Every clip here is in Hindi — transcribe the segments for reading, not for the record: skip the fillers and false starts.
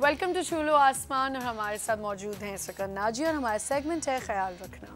वेलकम टू छू लो आसमान और हमारे साथ मौजूद हैं सकन नाजी और हमारा सेगमेंट है ख्याल रखना।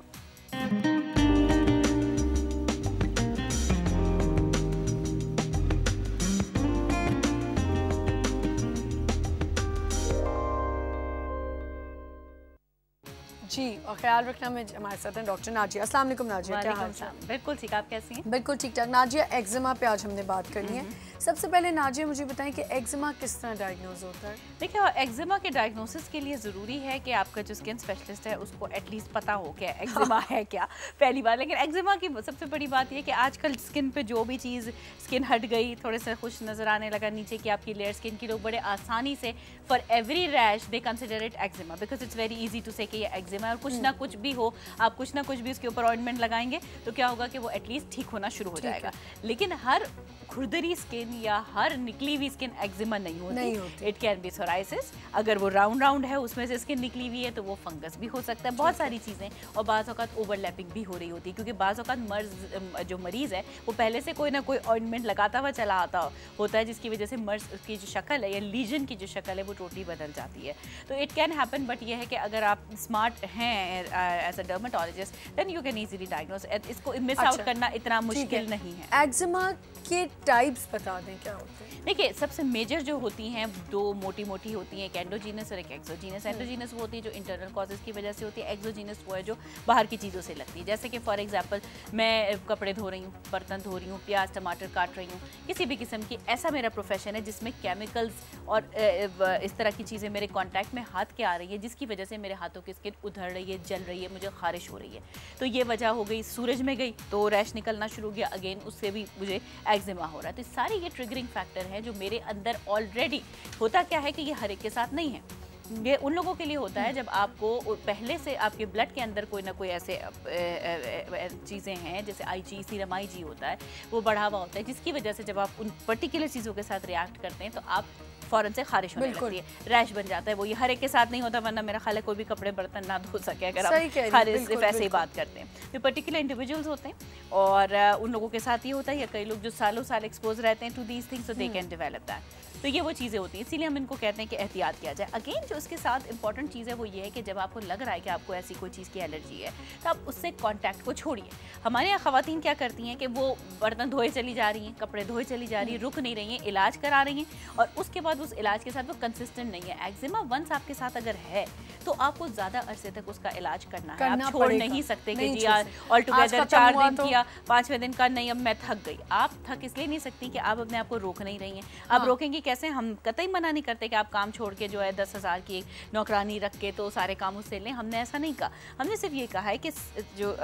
जी, और ख्याल रखना में हमारे साथ हैं डॉक्टर नाजिया। अस्सलाम वालेकुम नाजिया, क्या हाल है? बिल्कुल ठीक, आप कैसी हैं? बिल्कुल ठीक ठाक। नाजिया, एक्जिमा पे आज हमने बात करनी है। सबसे पहले नाजिया मुझे बताएं कि एक्जिमा किस तरह डायग्नोज होता है? देखिए, एक्जिमा के डायग्नोसिस के लिए ज़रूरी है कि आपका जो स्किन स्पेशलिस्ट है उसको एटलीस्ट पता हो कि एक्जिमा है क्या, पहली बात। लेकिन एक्जिमा की सबसे बड़ी बात यह कि आजकल स्किन पे जो भी चीज़ स्किन हट गई, थोड़े से खुश नज़र आने लगा नीचे की आपकी लेयर स्किन की, लोग बड़े आसानी से for every rash they consider it eczema because it's very easy to say कि ये एक्जिमा है। और कुछ ना कुछ भी हो, आप कुछ ना कुछ भी उसके ऊपर ऑइंटमेंट लगाएंगे तो क्या होगा कि वो एटलीस्ट ठीक होना शुरू हो जाएगा। लेकिन हर खुरदरी स्किन या हर निकली हुई स्किन एक्जिमा नहीं होती। इट कैन बी सोराइसिस, अगर वो राउंड है उसमें से स्किन निकली हुई है तो वो फंगस भी हो सकता है, बहुत सारी चीज़ें। और बाज़ औक़ात ओवरलैपिंग भी हो रही होती है क्योंकि बाज़ औक़ात जो मरीज़ है वो पहले से कोई ना कोई ऑइंटमेंट लगाता हुआ चला आता होता है, जिसकी वजह से मर्ज की जो शक्ल है या लीजन की जो शक्ल है वो टोटली बदल जाती है। तो इट कैन हैपन, बट ये है कि अगर आप स्मार्ट हैं as a dermatologist then you can easily diagnose. इसको मिस आउट करना इतना मुश्किल नहीं है। एक्जिमा के टाइप्स बता दें क्या होते हैं? देखिए, सबसे मेजर जो होती हैं दो मोटी होती हैं, एक एंडोजीनस और एक एक्सोजीनस। एंडोजीनस वो होती है जो इंटरनल कॉजेज़ की वजह से होती है, एक्सोजीनस वो है जो बाहर की चीज़ों से लगती है। जैसे कि फॉर एग्जांपल मैं कपड़े धो रही हूँ, बर्तन धो रही हूँ, प्याज टमाटर काट रही हूँ, किसी भी किस्म की, ऐसा मेरा प्रोफेशन है जिसमें केमिकल्स और इस तरह की चीज़ें मेरे कॉन्टैक्ट में हाथ के आ रही है, जिसकी वजह से मेरे हाथों की स्किन उधड़ रही है, जल रही है, मुझे खारिश हो रही है। तो ये वजह हो गई। सूरज में गई तो रैश निकलना शुरू हो गया, अगेन उससे भी मुझे एक्जिमा हो रहा है। तो सारे ये ट्रिगरिंग फैक्टर हैं जो मेरे अंदर ऑलरेडी। होता क्या है कि ये हर एक के साथ नहीं है, ये उन लोगों के लिए होता है जब आपको पहले से आपके ब्लड के अंदर कोई ना कोई ऐसे चीज़ें हैं, जैसे आईजी, सीरम आईजी होता है, वो बढ़ा हुआ होता है, जिसकी वजह से जब आप उन पर्टिकुलर चीज़ों के साथ रिएक्ट करते हैं तो आप फ़ौरन से खारिश होने लगती है, रैश बन जाता है। वो ये हर एक के साथ नहीं होता, वरना मेरा ख्याल है कोई भी कपड़े बर्तन ना धो सके अगर आप खारिश सिर्फ ऐसे ही बात करते हैं। तो पर्टिकुलर इंडिविजुअल्स होते हैं और उन लोगों के साथ ये होता है, या कई लोग जो सालों साल एक्सपोज रहते हैं to these things, so they can develop that. तो ये वो चीज़ें होती हैं, इसीलिए हम इनको कहते हैं कि एहतियात किया जाए। अगेन जो इसके साथ इंपॉर्टेंट चीज़ है वो ये है कि जब आपको लग रहा है कि आपको ऐसी कोई चीज़ की एलर्जी है तो आप उससे कॉन्टैक्ट को छोड़िए। हमारे यहाँ ख़वातीन क्या करती हैं कि वो बर्तन धोए चली जा रही हैं, कपड़े धोए चली जा रही हैं, रुक नहीं रही हैं, इलाज करा रही हैं और उसके बाद उस इलाज के साथ वो कंसिस्टेंट नहीं है। एक्जिमा वंस आपके साथ अगर है तो आपको ज़्यादा अरसे तक उसका इलाज करना है, आप छोड़ नहीं सकते कि जी ऑल टुगेदर 4 दिन किया, 5वें दिन का नहीं, अब मैं थक गई। आप थक इसलिए नहीं सकती कि आप अपने आप को रोक नहीं रही हैं। आप रोकेंगी कैसे? हम कतई मना नहीं करते कि आप काम छोड़ के जो है 10,000 की नौकरानी रख के तो सारे काम उससे लें, हमने ऐसा नहीं कहा। हमने सिर्फ ये कहा है कि जो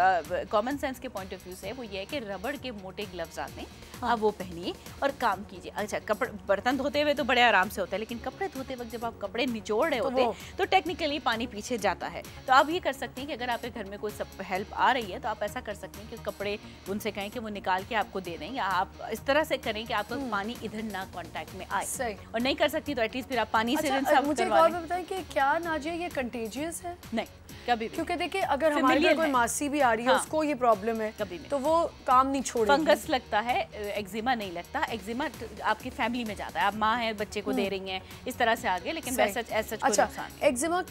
कॉमन सेंस के पॉइंट ऑफ व्यू से वो ये है कि रबड़ के मोटे ग्लव्स आते हैं, आप वो पहनिए और काम कीजिए। अच्छा, कपड़े बर्तन धोते हुए तो बड़े आराम से होता है, लेकिन कपड़े धोते वक्त जब आप कपड़े निचोड़ रहे होते हैं तो टेक्निकली पानी पीछे जाता है। तो आप ये कर सकते हैं कि अगर आपके घर में कोई सब हेल्प आ रही है तो आप ऐसा कर सकते हैं कि कपड़े उनसे कहें कि वो निकाल के आपको दे दें, या आप इस तरह से करें कि आपका पानी इधर ना कॉन्टैक्ट में आए। और नहीं कर सकती तो एटलीस्ट फिर आप पानी से मुझे एक और बताएं कि क्या नाजिया ये कंटेजियस है? नहीं, कभी भी। क्योंकि देखिए अगर हमारे घर कोई मासी भी आ रही है, उसको ये प्रॉब्लम है, कभी तो वो काम नहीं छोड़ेगी। फंगस लगता है, एक्जिमा नहीं लगता। एक्जिमा आपकी फैमिली में जाता है, आप माँ हैं, बच्चे को दे रही हैं, इस तरह से आगे, लेकिन वैसा ऐसा कोई नुकसान नहीं। एक्जिमा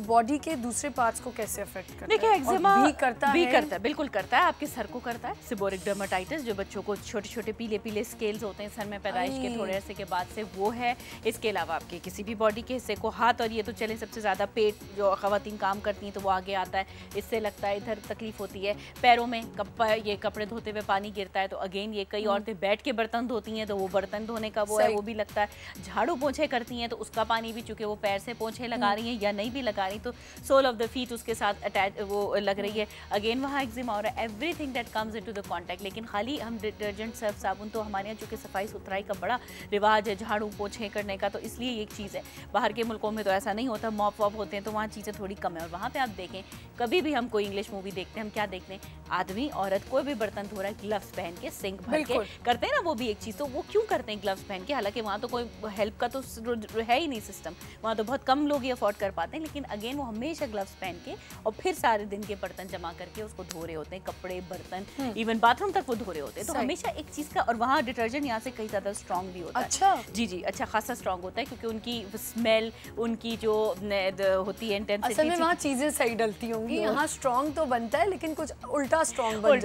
बॉडी के दूसरे पार्ट्स को कैसे अफेक्ट करता है? देखिए, एक्जिमा भी करता है, बिल्कुल करता है। आपके सर को करता है, सेबोरिक डर्मेटाइटिस, जो बच्चों को छोटे छोटे पीले पीले स्केल्स होते हैं सर में पैदाइश के थोड़े अरसे के बाद से, वो है। इसके अलावा आपके किसी भी बॉडी के हिस्से को, हाथ और ये तो चले सबसे ज़्यादा, पेट जो ख़वातीन काम करती हैं तो वो आगे आता है, इससे लगता है, इधर तकलीफ होती है। पैरों में ये कपड़े धोते हुए पानी गिरता है तो अगेन ये, कई औरतें बैठ के बर्तन धोती हैं तो वो बर्तन धोने का वो है, वो भी लगता है। झाड़ू पोंछे करती हैं तो उसका पानी भी, चूंकि वो पैर से पोंछे लगा रही हैं या नहीं भी लगा रही तो सोल ऑफ द फीट उसके साथ अटैच वो लग रही है, अगेन वहाँ एक्जिमा हो रहा है। Everything that comes into the contact. लेकिन खाली हम डिटर्जेंट, सर्फ, साबुन, तो हमारे यहाँ चूँकि सफाई सुथराई का बड़ा रिवाज है, झाड़ू पोंछे करने का, तो इसलिए एक चीज़ है। बाहर के मुल्कों में तो ऐसा नहीं होता, मॉप वॉप होते हैं तो वहाँ चीज़ें थोड़ी कम है और वहाँ पे आप देखें, कभी भी हम कोई इंग्लिश मूवी देखते हैं, हम क्या देखते हैं, आदमी औरत कोई भी बर्तन धो रहा है ग्लव्स पहन के, सिंक भर के करते हैं ना, वो भी एक चीज़। तो वो क्यों करते हैं ग्लव्स पहन के? हालांकि वहाँ तो कोई हेल्प का तो है ही नहीं सिस्टम, वहाँ तो बहुत कम लोग ये अफोर्ड कर पाते हैं, लेकिन अगेन वो हमेशा ग्लव्स पहन के और फिर सारे दिन के बर्तन जमा करके उसको धो रहे होते हैं, कपड़े, बर्तन, इवन बाथरूम तक वो धो रहे होते हैं। तो हमेशा एक चीज़ का, और वहाँ डिटर्जेंट यहाँ से कहीं ज़्यादा स्ट्रॉन्ग भी होता है। अच्छा जी जी, अच्छा खासा स्ट्रॉन्ग होता है, क्योंकि उनकी स्मेल, उनकी जो होती है इंटेंसिटी, असल में वहाँ चीजें सही डलती होंगी। यहाँ स्ट्रॉन्ग तो बनता है लेकिन कुछ उल्टा स्ट्रॉन्ग बन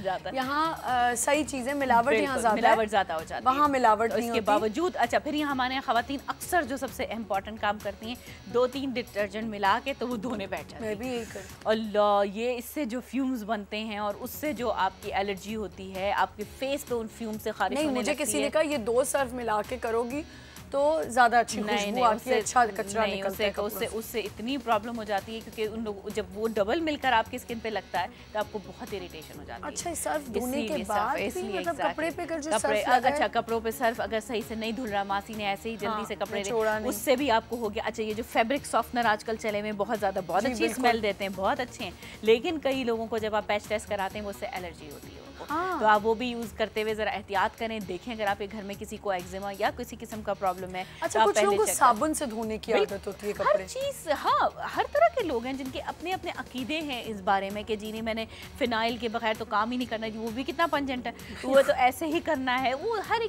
जाता है। यहाँ सही चीजें, मिलावट यहाँ ज्यादा हो जाती है, वहाँ मिलावट नहीं होती। बावजूद अच्छा, फिर यहाँ हमारे खवातीन अक्सर जो सबसे इम्पोर्टेंट काम करती हैं, 2-3 डिटर्जेंट मिला के तो वो धोने बैठ जाती है। मैं भी यही करती। अल्लाह, ये इससे जो फ्यूम्स बनते हैं और उससे जो आपकी एलर्जी होती है, आपके फेस पे उन फ्यूम से खारिश होने लगती है। मुझे किसी ने कहा ये 2 सर्फ मिला के करोगी तो ज्यादा अच्छी खुशबू आती है, अच्छा कचरा निकलता है। उससे इतनी प्रॉब्लम हो जाती है, क्योंकि उन लोग जब वो डबल मिलकर आपकी स्किन पे लगता है तो आपको बहुत इरिटेशन हो जाती है। अच्छा, सर्फ धोने के बाद भी मतलब कपड़े पे अगर जो सर्फ लगा, अच्छा कपड़ों पे सर्फ अगर सही से नहीं धुल रहा, मासी ने ऐसे ही जल्दी से कपड़े उससे भी आपको हो गया। अच्छा, ये जो फैब्रिक सॉफ्टनर आजकल चले में बहुत ज्यादा, बहुत अच्छी स्मेल देते हैं, बहुत अच्छे हैं, लेकिन कई लोगों को जब आप पैच टेस्ट कराते हैं वो उससे एलर्जी होती है। तो आप वो भी यूज करते हुए जरा एहतियात करें, देखें अगर आपके घर में किसी को एक्जिमा या किसी किस्म का प्रॉब्लम है। अच्छा, कुछ लोगों को साबुन से धोने की आदत होती है कपड़े। हर चीज, हाँ, हर तरह के लोग हैं जिनके अपने अपने अकीदे हैं इस बारे में कि जी नहीं, मैंने फिनाइल के बगैर तो काम ही नहीं करना, वो भी कितना पंजेंट है, वो तो ऐसे ही करना है। वो हर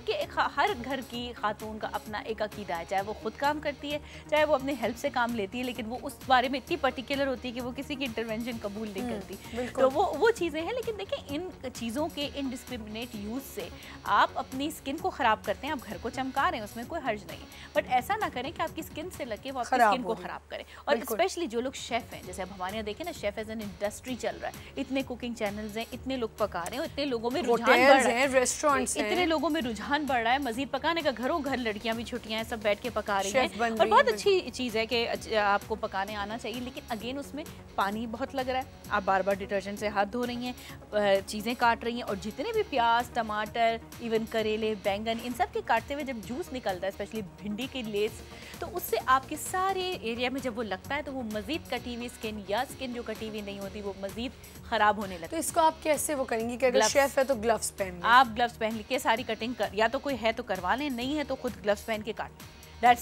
घर की खातून का अपना एक अकीदा है, चाहे वो खुद काम करती है, चाहे वो अपनी हेल्प से काम लेती है, लेकिन वो उस बारे में इतनी पर्टिकुलर होती है कि वो किसी की इंटरवेंशन कबूल नहीं करती। तो वो चीज़ें हैं। लेकिन देखिए, इन चीज़ों के इनडिस्क्रिमिनेट यूज से आप अपनी स्किन को खराब करते हैं। आप घर को चमका रहे हैं, उसमें कोई हर्ज नहीं है, बट ऐसा ना करें कि आपकी स्किन से लगे वो आपकी स्किन को खराब करे। और स्पेशली जो लोग शेफ हैं, जैसे अब हमारे यहाँ देखें ना, शेफ एज एन इंडस्ट्री चल रहा है, इतने कुकिंग चैनल्स हैं, इतने लोग पका रहे हैं, इतने लोगों में रुझान बढ़ रहा है, रेस्टोरेंट्स हैं, इतने लोगों में रुझान बढ़ रहा है मजीद पकाने का। घरों घर लड़कियां भी छुट्टियां हैं, सब बैठ के पका रही हैं, और बहुत अच्छी चीज़ है कि आपको पकाने आना चाहिए। लेकिन अगेन उसमें पानी बहुत लग रहा है, आप बार बार डिटर्जेंट से हाथ धो रही हैं, चीज़ें काट रही हैं, और जितने भी प्याज, टमाटर, इवन करेले, बैंगन, इन सब के काटते हुए जब जूस निकलता है, स्पेशली भिंडी की लेस, तो उससे आपके सारे एरिया में जब वो लगता है तो वो मजीद कटी हुई स्किन या स्किन जो कटी हुई नहीं होती वो मजीद खराब होने लगती है। तो इसको आप कैसे वो करेंगी कि अगर शेफ है तो ग्लव्स पहन, आप ग्लव्स पहन के सारी कटिंग कर, या तो कोई है तो करवा लें, नहीं है तो खुद ग्लव्स पहन के काट,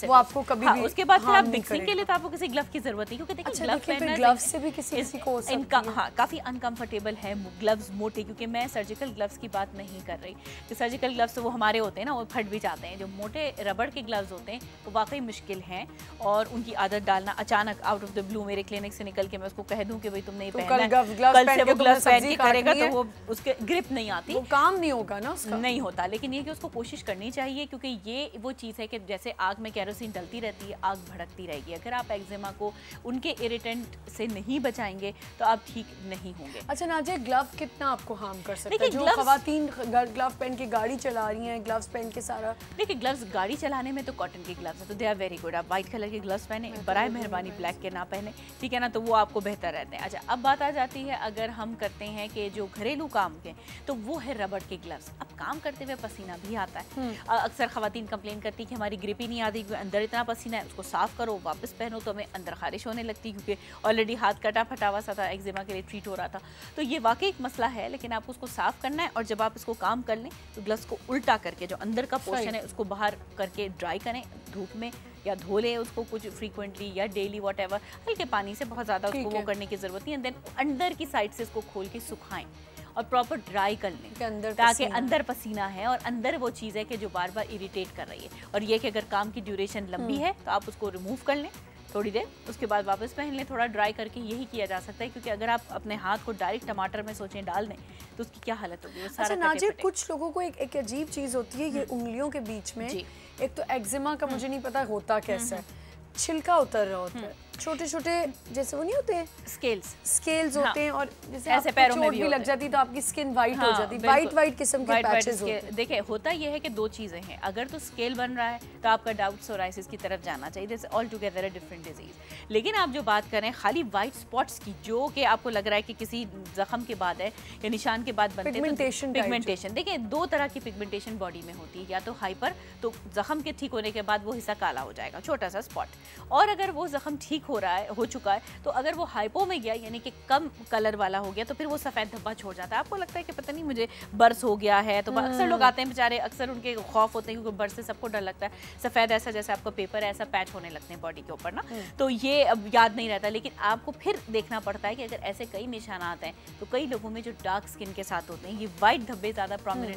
वो आपको कभी भी उसके बाद फिर आप मिक्सिंग के लिए तो आपको किसी ग्लव की जरूरत नहीं, क्योंकि देखिए ग्लव पहनना ग्लव्स से भी किसी को हो सकती है। हाँ, काफी अनकंफर्टेबल है ग्लव्स मोटे, क्योंकि मैं सर्जिकल ग्लव्स की बात नहीं कर रही। तो सर्जिकल ग्लव्स तो वो हमारे होते हैं ना, वो फट भी जाते हैं। जो मोटे रबड़ के ग्लव्स होते हैं वो वाकई मुश्किल हैं, और उनकी आदत डालना अचानक आउट ऑफ द ब्लू मेरे क्लिनिक से निकल के मैं उसको कह दूं कि भाई तुमने कल से वो ग्लव्स पहन के करेगा तो वो उसके ग्रिप नहीं आती, वो काम नहीं होगा ना उसका, नहीं होता। लेकिन ये कि उसको कोशिश करनी चाहिए, क्योंकि ये वो चीज़ है कि जैसे आग में केरोसिन डलती रहती है, आग भड़कती रहेगी। अगर आप एक्जिमा को उनके इरिटेंट से नहीं बचाएंगे तो आप ठीक नहीं होंगे। अच्छा नाजिया, ग्लव कितना आपको हार्म कर सकता है? जो खवातीन ग्लव पहन के गाड़ी चला रही हैं, ग्लव्स पहन के सारा, देखिए ग्लव्स गाड़ी चलाने में तो कॉटन के ग्लव्स हैं तो दे आर वेरी गुड। आप व्हाइट कलर के ग्लव्स पहने, बराए मेहरबानी ब्लैक के ना पहने, ठीक है ना, तो वो आपको बेहतर रहते हैं। अच्छा, अब बात आ जाती है अगर हम करते हैं कि जो घरेलू काम के, तो वो है रबड़ के ग्लव्स। अब काम करते हुए पसीना भी आता है, अक्सर खवातीन कंप्लेन करती है कि हमारी ग्रिप ही नहीं आती, क्योंकि अंदर इतना पसीना है, उसको साफ करो वापस पहनो तो हमें अंदर खारिश होने लगती, क्योंकि ऑलरेडी हाथ कटा फटा हुआ सा था, एक्जिमा के लिए ट्रीट हो रहा था। तो ये वाकई एक मसला है, लेकिन आपको उसको साफ करना है, और जब आप इसको काम कर लें तो ग्लव्स को उल्टा करके जो अंदर का पोर्शन है उसको बाहर करके ड्राई करें धूप में, या धो लें उसको कुछ फ्रीक्वेंटली या डेली व्हाटएवर, हल्के पानी से, बहुत ज़्यादा उसको वो करने की ज़रूरत नहीं है। देन अंदर की साइड से इसको खोल के सुखाएं और प्रॉपर ड्राई कर लें, ताकि अंदर पसीना है और अंदर वो चीज़ है कि जो बार बार इरिटेट कर रही है। और ये कि अगर काम की ड्यूरेशन लंबी है तो आप उसको रिमूव कर लें थोड़ी देर, उसके बाद वापस पहन लें, थोड़ा ड्राई करके। यही किया जा सकता है, क्योंकि अगर आप अपने हाथ को डायरेक्ट टमाटर में सोचें डाल दें तो उसकी क्या हालत होगी। अच्छा नाजिया, कुछ लोगों को एक अजीब चीज़ होती है, ये उंगलियों के बीच में, एक तो एक्जिमा का मुझे नहीं पता होता कैसा है, छिलका उतर रहा होता है, छोटे छोटे जैसे वो नहीं होते स्केल्स होते हैं, और जैसे ऐसे पैरों में भी लग जाती तो आपकी स्किन वाइट हो जाती है, वाइट किस्म के पैचेस होते हैं। देखिए होता यह है कि दो चीज़ें हैं, अगर तो स्केल बन रहा है तो आपका डाउट सोराइसिस की तरफ जाना चाहिए, this all together a different disease. लेकिन आप जो बात करें खाली वाइट स्पॉट्स की, जो कि आपको लग रहा है कि किसी जख्म के बाद है या निशान के बाद बनते हैं, पिगमेंटेशन, देखिए दो तरह की पिगमेंटेशन बॉडी में होती है, या तो हाइपर, तो जख्म के ठीक होने के बाद वो हिस्सा काला हो जाएगा, छोटा सा स्पॉट, और अगर वो जख्म ठीक हो चुका है तो अगर वो हाइपो में गया यानी कि कम कलर वाला हो गया तो फिर वो सफ़ेद धब्बा छोड़ जाता है। आपको लगता है कि पता नहीं मुझे बर्स हो गया है, तो अक्सर लोग आते हैं बेचारे, अक्सर उनके खौफ होते हैं क्योंकि बर्स से सबको डर लगता है, सफ़ेद ऐसा जैसे आपका पेपर है ऐसा पैच होने लगते हैं बॉडी के ऊपर ना, तो ये अब याद नहीं रहता। लेकिन आपको फिर देखना पड़ता है कि अगर ऐसे कई निशानात हैं तो कई लोगों में जो डार्क स्किन के साथ होते हैं ये वाइट धब्बे ज़्यादा प्रोमिनेंट